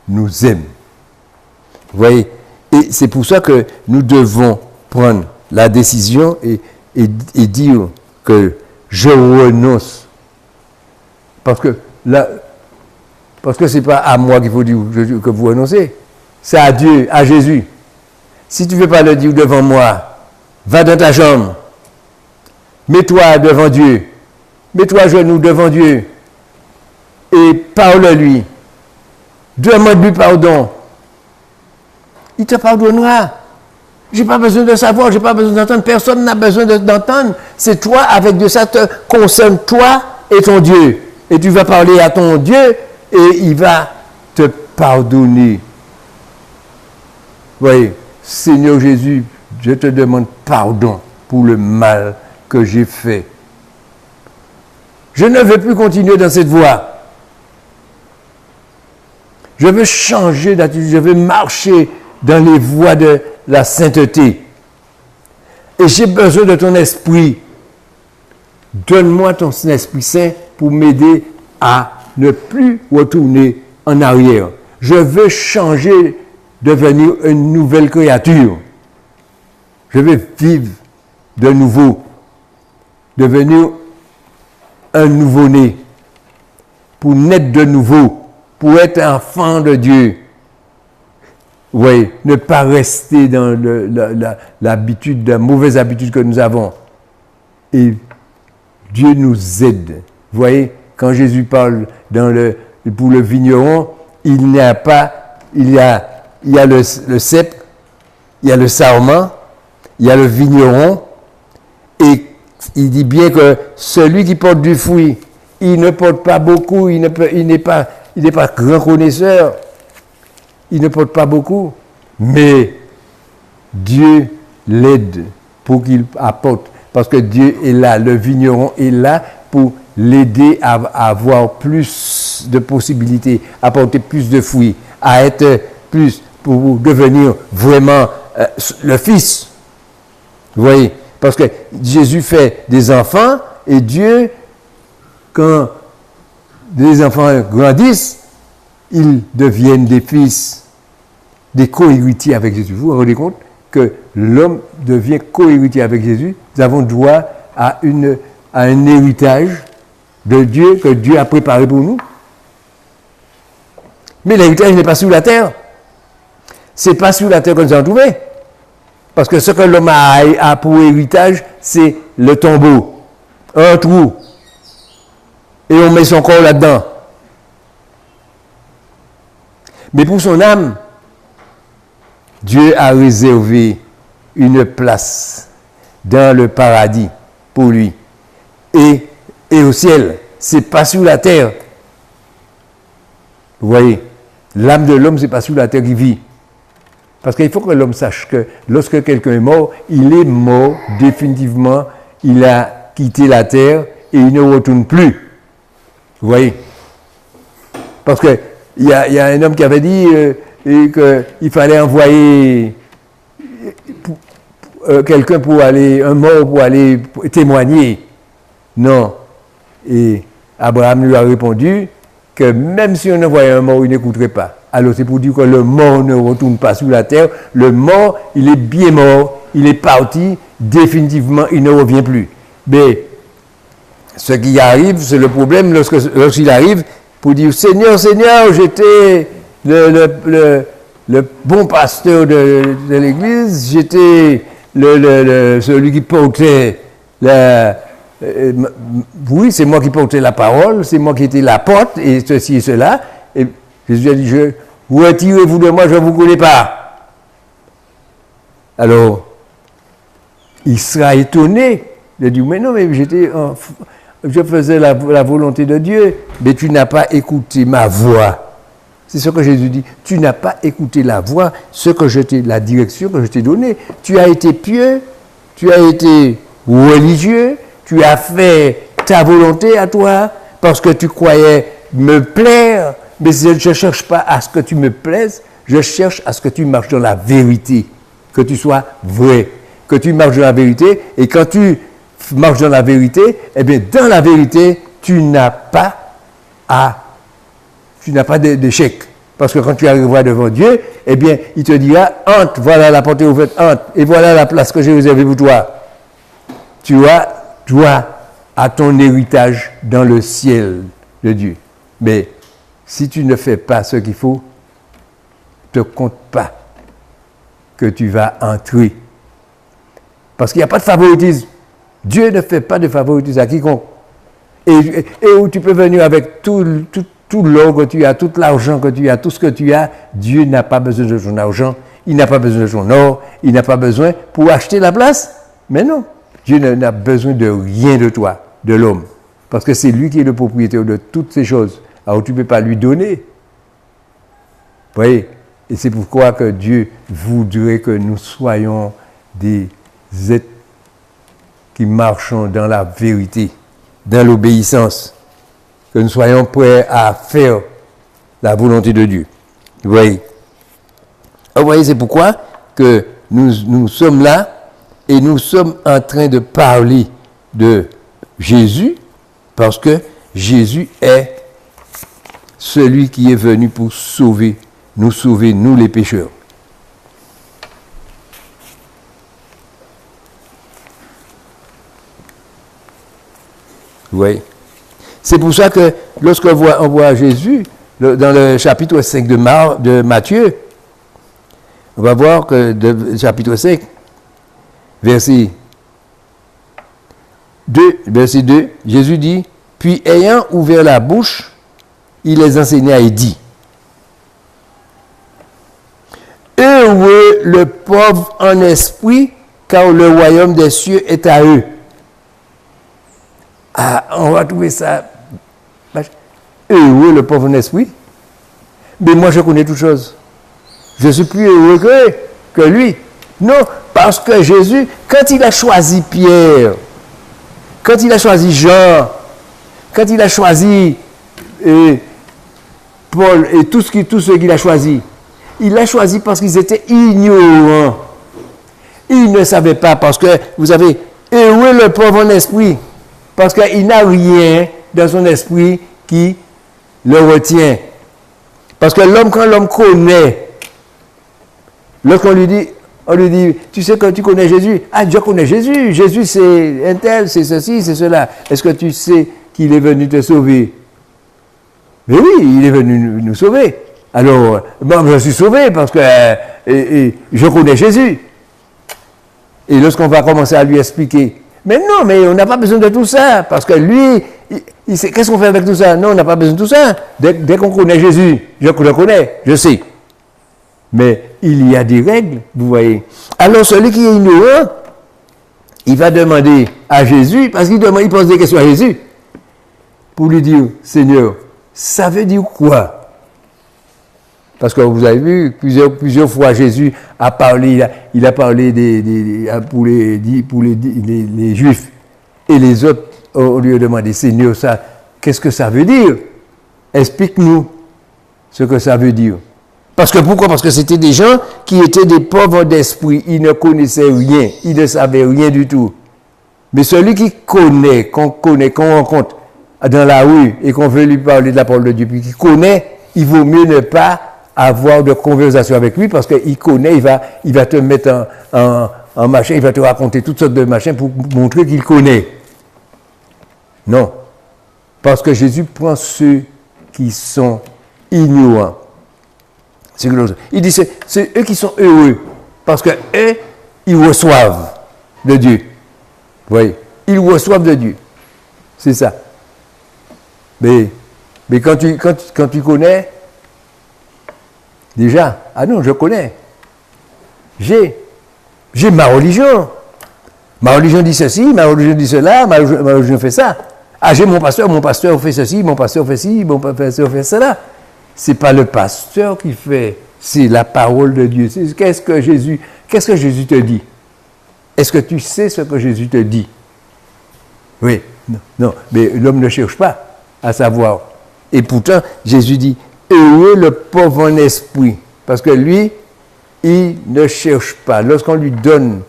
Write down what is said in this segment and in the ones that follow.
nous aime. Vous voyez? Et c'est pour ça que nous devons prendre la décision et dire que je renonce. Parce que ce n'est pas à moi qu'il faut dire que vous renoncez. C'est à Dieu, à Jésus. Si tu ne veux pas le dire devant moi, va dans ta chambre. Mets-toi devant Dieu. Mets-toi à genoux devant Dieu. Et parle-lui. Demande-lui pardon. Il te pardonnera. Je n'ai pas besoin de savoir, je n'ai pas besoin d'entendre. Personne n'a besoin d'entendre. C'est toi, avec Dieu. Ça te concerne, toi et ton Dieu. Et tu vas parler à ton Dieu et il va te pardonner. Voyez, Seigneur Jésus, je te demande pardon pour le mal que j'ai fait. Je ne veux plus continuer dans cette voie. Je veux changer d'attitude, je veux marcher dans les voies de la sainteté. Et j'ai besoin de ton esprit. Donne-moi ton Esprit Saint pour m'aider à ne plus retourner en arrière. Je veux changer, devenir une nouvelle créature. Je veux vivre de nouveau, devenir un nouveau-né, pour naître de nouveau, pour être enfant de Dieu. Oui, ne pas rester dans l'habitude, la mauvaise habitude que nous avons. Et Dieu nous aide. Vous voyez, quand Jésus parle pour le vigneron, il y a le cep, il y a le sarment, il y a le vigneron, et il dit bien que celui qui porte du fruit, il ne porte pas beaucoup, il n'est pas grand connaisseur, il ne porte pas beaucoup, mais Dieu l'aide pour qu'il apporte, parce que Dieu est là, le vigneron est là pour l'aider à avoir plus de possibilités, à porter plus de fruits, à être plus, pour devenir vraiment le Fils. Vous voyez, parce que Jésus fait des enfants, et Dieu, quand les enfants grandissent, ils deviennent des fils, des co-héritiers avec Jésus. Vous vous rendez compte que l'homme devient co-héritier avec Jésus. Nous avons droit à un héritage de Dieu que Dieu a préparé pour nous. Mais l'héritage n'est pas sur la terre. Ce n'est pas sur la terre que nous allons trouver. Parce que ce que l'homme a pour héritage, c'est le tombeau, un trou. Et on met son corps là-dedans. Mais pour son âme, Dieu a réservé une place dans le paradis pour lui. Et au ciel, c'est pas sur la terre. Vous voyez, l'âme de l'homme, c'est pas sur la terre qui vit. Parce qu'il faut que l'homme sache que lorsque quelqu'un est mort, il est mort définitivement, il a quitté la terre et il ne retourne plus. Vous voyez? Parce qu'il y a un homme qui avait dit qu'il fallait envoyer quelqu'un pour aller, un mort pour aller témoigner. Non. Et Abraham lui a répondu que même si on envoyait un mort, il n'écouterait pas. Alors c'est pour dire que le mort ne retourne pas sur la terre. Le mort, il est bien mort, il est parti, définitivement, il ne revient plus. Mais ce qui arrive, c'est le problème lorsqu'il arrive pour dire Seigneur, Seigneur, j'étais le bon pasteur de l'église, j'étais celui qui portait oui, c'est moi qui portais la parole, c'est moi qui étais la porte, et ceci et cela. Et Jésus a dit, retirez-vous de moi, je ne vous connais pas. Alors, il sera étonné de dire, mais non, mais je faisais la volonté de Dieu, mais tu n'as pas écouté ma voix. C'est ce que Jésus dit. Tu n'as pas écouté la voix, la direction que je t'ai donnée. Tu as été pieux, tu as été religieux, tu as fait ta volonté à toi, parce que tu croyais me plaire, mais je ne cherche pas à ce que tu me plaises, je cherche à ce que tu marches dans la vérité, que tu sois vrai, que tu marches dans la vérité, et quand tu marches dans la vérité, eh bien, dans la vérité, tu n'as pas d'échec. Parce que quand tu arriveras devant Dieu, eh bien, il te dira, entre, voilà la porte est ouverte, entre, et voilà la place que j'ai réservée pour toi. Tu as, toi, à ton héritage dans le ciel de Dieu. Mais si tu ne fais pas ce qu'il faut, ne te compte pas que tu vas entrer. Parce qu'il n'y a pas de favoritisme. Dieu ne fait pas de favoritisme à quiconque. Et où tu peux venir avec tout l'or que tu as, tout l'argent que tu as, tout ce que tu as, Dieu n'a pas besoin de ton argent, il n'a pas besoin de ton or, il n'a pas besoin pour acheter la place. Mais non, Dieu n'a besoin de rien de toi, de l'homme. Parce que c'est lui qui est le propriétaire de toutes ces choses. Alors tu ne peux pas lui donner. Vous voyez? Et c'est pourquoi que Dieu voudrait que nous soyons des êtres qui marchons dans la vérité, dans l'obéissance, que nous soyons prêts à faire la volonté de Dieu. Vous voyez? Vous voyez, c'est pourquoi que nous sommes là et nous sommes en train de parler de Jésus, parce que Jésus est celui qui est venu pour sauver, nous les pécheurs. Vous voyez? C'est pour ça que lorsqu'on voit Jésus, dans le chapitre 5 de Matthieu, on va voir que chapitre 5, verset 2, Jésus dit, « Puis ayant ouvert la bouche, il les enseigna et dit, « Heureux le pauvre en esprit, car le royaume des cieux est à eux. » Ah, on va trouver ça. Heureux le pauvre en esprit. Mais moi, je connais toutes choses. Je suis plus heureux que lui. Non, parce que Jésus, quand il a choisi Pierre, quand il a choisi Jean, quand il a choisi Paul et tous ceux qu'il a choisis, il l'a choisi parce qu'ils étaient ignorants. Ils ne savaient pas, parce que, vous savez, heureux le pauvre en esprit, parce qu'il n'a rien dans son esprit qui le retient. Parce que quand l'homme connaît, lorsqu'on lui dit, tu sais que tu connais Jésus, ah, je connais Jésus, Jésus c'est un tel, c'est ceci, c'est cela. Est-ce que tu sais qu'il est venu te sauver? Mais oui, il est venu nous sauver. Alors, bon, je suis sauvé parce que je connais Jésus. Et lorsqu'on va commencer à lui expliquer, mais non, mais on n'a pas besoin de tout ça, parce que lui, il sait, qu'est-ce qu'on fait avec tout ça? Non, on n'a pas besoin de tout ça. Dès qu'on connaît Jésus, je le connais, je sais. Mais il y a des règles, vous voyez. Alors, celui qui est ignorant, il va demander à Jésus, parce qu'il pose des questions à Jésus, pour lui dire, Seigneur, ça veut dire quoi? Parce que vous avez vu, plusieurs fois, Jésus a parlé, il a parlé pour les Juifs. Et les autres, on lui a demandé, Seigneur, ça, qu'est-ce que ça veut dire? Explique-nous ce que ça veut dire. Parce que pourquoi? Parce que c'était des gens qui étaient des pauvres d'esprit. Ils ne connaissaient rien. Ils ne savaient rien du tout. Mais celui qui connaît, qu'on rencontre dans la rue et qu'on veut lui parler de la parole de Dieu, puis qui connaît, il vaut mieux ne pas avoir de conversation avec lui parce qu'il connaît, il va te mettre en machin, il va te raconter toutes sortes de machins pour montrer qu'il connaît. Non. Parce que Jésus prend ceux qui sont ignorants. Il dit, c'est eux qui sont heureux. Parce que eux, ils reçoivent de Dieu. Vous voyez? Ils reçoivent de Dieu. C'est ça. Mais quand tu connais, déjà, ah non, je connais. J'ai ma religion. Ma religion dit ceci, ma religion dit cela, ma religion fait ça. Ah, j'ai mon pasteur fait ceci, mon pasteur fait ci, mon pasteur fait cela. Ce n'est pas le pasteur qui fait, c'est la parole de Dieu. Qu'est-ce que Jésus te dit? Est-ce que tu sais ce que Jésus te dit? Oui, non, mais l'homme ne cherche pas à savoir. Et pourtant, Jésus dit, heureux le pauvre en esprit, parce que lui, il ne cherche pas. Lorsqu'on lui donne,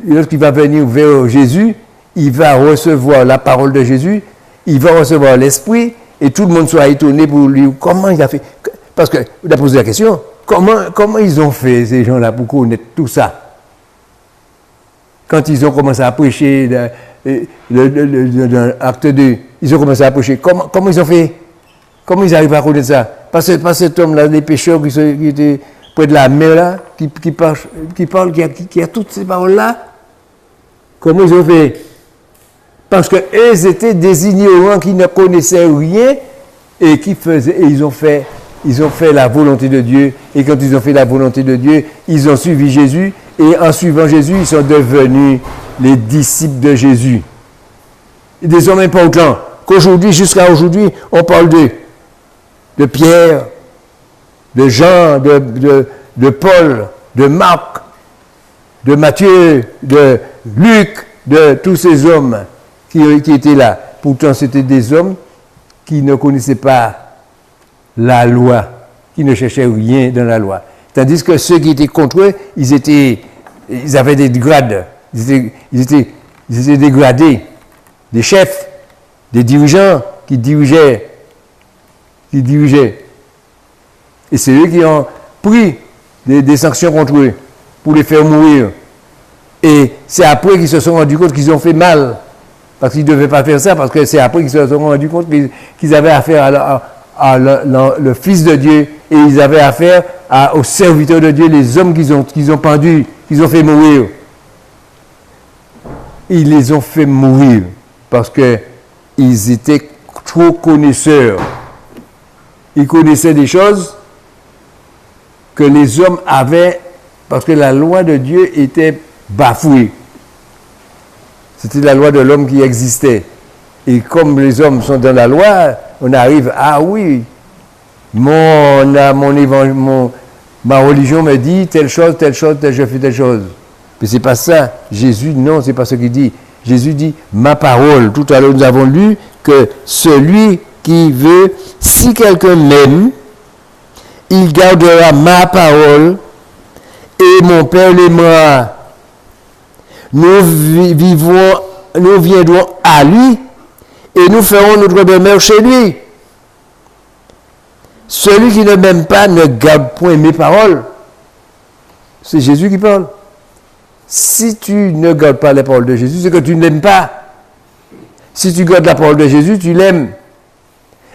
lorsqu'il va venir vers Jésus, il va recevoir la parole de Jésus, il va recevoir l'esprit, et tout le monde sera étonné pour lui. Comment il a fait? Parce que, vous avez posé la question, comment ils ont fait, ces gens-là, pour connaître tout ça? Quand ils ont commencé à prêcher, dans Acte 2, ils ont commencé à prêcher. Comment ils ont fait? Comment ils arrivent à connaître ça? Parce que cet homme-là, les pécheurs qui étaient près de la mer, là, qui a toutes ces paroles-là, comment ils ont fait? Parce qu'eux étaient des ignorants qui ne connaissaient rien et ils ont fait la volonté de Dieu. Et quand ils ont fait la volonté de Dieu, ils ont suivi Jésus. Et en suivant Jésus, ils sont devenus les disciples de Jésus. Et des hommes importants. Qu'aujourd'hui, jusqu'à aujourd'hui, on parle de Pierre, de Jean, de Paul, de Marc, de Matthieu, de Luc, de tous ces hommes qui étaient là. Pourtant, c'était des hommes qui ne connaissaient pas la loi, qui ne cherchaient rien dans la loi. Tandis que ceux qui étaient contre eux, ils avaient des grades. Ils étaient dégradés. Des chefs, des dirigeants qui dirigeaient. Et c'est eux qui ont pris des sanctions contre eux pour les faire mourir. Et c'est après qu'ils se sont rendus compte qu'ils ont fait mal. Parce qu'ils ne devaient pas faire ça, parce que c'est après qu'ils se sont rendus compte qu'ils avaient affaire à le Fils de Dieu, et ils avaient affaire aux serviteurs de Dieu, les hommes qu'ils ont pendus, qu'ils ont fait mourir. Ils les ont fait mourir parce qu'ils étaient trop connaisseurs. Ils connaissaient des choses que les hommes avaient, parce que la loi de Dieu était bafouée. C'était la loi de l'homme qui existait. Et comme les hommes sont dans la loi, on arrive, ah oui, ma religion me dit telle chose, je fais telle chose. Mais c'est pas ça. Jésus, non, c'est pas ce qu'il dit. Jésus dit, ma parole. Tout à l'heure, nous avons lu que celui qui veut, si quelqu'un m'aime, il gardera ma parole et mon Père l'aimera. Nous viendrons à lui et nous ferons notre demeure chez lui. Celui qui ne m'aime pas ne garde point mes paroles. C'est Jésus qui parle. Si tu ne gardes pas les paroles de Jésus, c'est que tu ne l'aimes pas. Si tu gardes la parole de Jésus, tu l'aimes.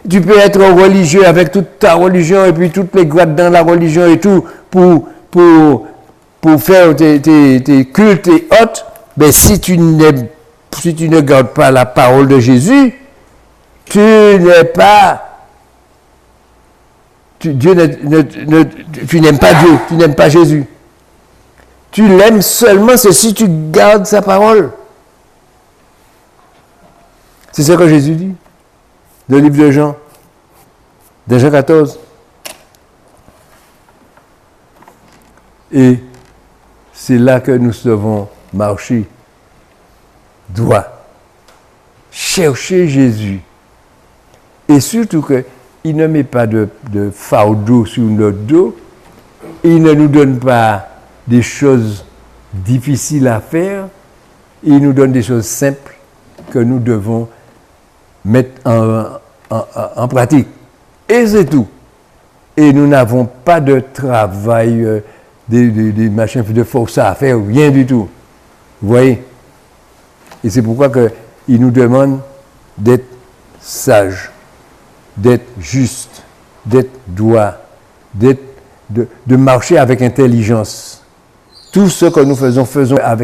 Tu peux être religieux avec toute ta religion et puis toutes les grades dans la religion et tout pour faire tes cultes et autres. Mais si tu ne gardes pas la parole de Jésus, tu n'es pas... tu n'aimes pas Dieu, tu n'aimes pas Jésus. Tu l'aimes seulement si tu gardes sa parole. C'est ce que Jésus dit dans le livre de Jean 14. Et c'est là que nous devons marcher droit. Chercher Jésus. Et surtout qu'il ne met pas de fardeau sur notre dos. Il ne nous donne pas des choses difficiles à faire. Il nous donne des choses simples que nous devons mettre en pratique. Et c'est tout. Et nous n'avons pas de travail, des machins de force à faire, rien du tout. Vous voyez? Et c'est pourquoi il nous demande d'être sage, d'être juste, d'être droit, de marcher avec intelligence. Tout ce que nous faisons avec